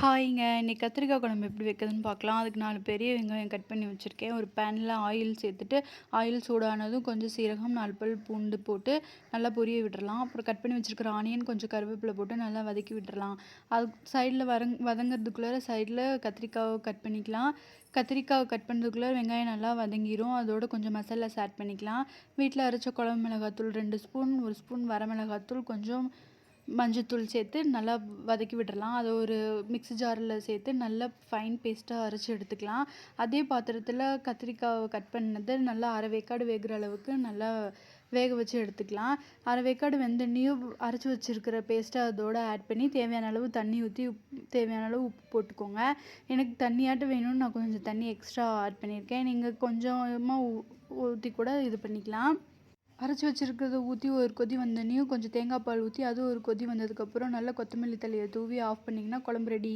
ஹாய்ங்க. இன்னைக்கு கத்திரிக்காய் குழம்பு எப்படி வைக்கிறதுன்னு பார்க்கலாம். அதுக்கு 4 பெரிய வெங்காயம் கட் பண்ணி வச்சுருக்கேன். ஒரு பேன்ல ஆயில் சேர்த்துட்டு, ஆயில் சூடானதும் கொஞ்சம் சீரகம், 4 பல் பூண்டு போட்டு நல்லா பொரிய விட்டுறலாம். அப்புறம் கட் பண்ணி வச்சிருக்கிற ஆனியன், கொஞ்சம் கருவேப்பிலை போட்டு நல்லா வதக்கி விட்டுறலாம். அது சைடில் வதங்கிறதுக்குள்ளார சைடில் கத்திரிக்காவை கட் பண்ணிக்கலாம். கத்திரிக்காவை கட் பண்ணுறதுக்குள்ளே வெங்காயம் நல்லா வதங்கிரும். அதோட கொஞ்சம் மசாலாஸ் ஆட் பண்ணிக்கலாம். வீட்டில் அரைச்ச குழம்பு மிளகாத்தூள் 2 ஸ்பூன், 1 ஸ்பூன் வரமிளகாத்தூள், கொஞ்சம் மஞ்சத்தூள் சேர்த்து நல்லா வதக்கி விட்டுறலாம். அதை ஒரு மிக்ஸி ஜாரில் சேர்த்து நல்லா ஃபைன் பேஸ்ட்டாக அரைச்சி எடுத்துக்கலாம். அதே பாத்திரத்தில் கத்திரிக்காவை கட் பண்ணது நல்லா அரை வேக்காடு வேகிற அளவுக்கு நல்லா வேக வச்சு எடுத்துக்கலாம். அரை வேக்காடு வெந்தண்ணியும் அரைச்சி வச்சுருக்கிற பேஸ்ட்டை அதோடு ஆட் பண்ணி தேவையான அளவு தண்ணி ஊற்றி தேவையான அளவு உப்பு போட்டுக்கோங்க. எனக்கு தண்ணியாட்டம் வேணும்னு நான் கொஞ்சம் தண்ணி எக்ஸ்ட்ரா ஆட் பண்ணியிருக்கேன். நீங்கள் கொஞ்சமாக ஊற்றி கூட இது பண்ணிக்கலாம். அரைச்சி வச்சுருக்கிறத ஊற்றி ஒரு கொதி வந்தோடனையும் கொஞ்சம் தேங்காய் பால் ஊற்றி அது ஒரு கொதி வந்ததுக்கப்புறம் நல்லா கொத்தமல்லி தழையை தூவி ஆஃப் பண்ணிங்கன்னா குழம்பு ரெடி.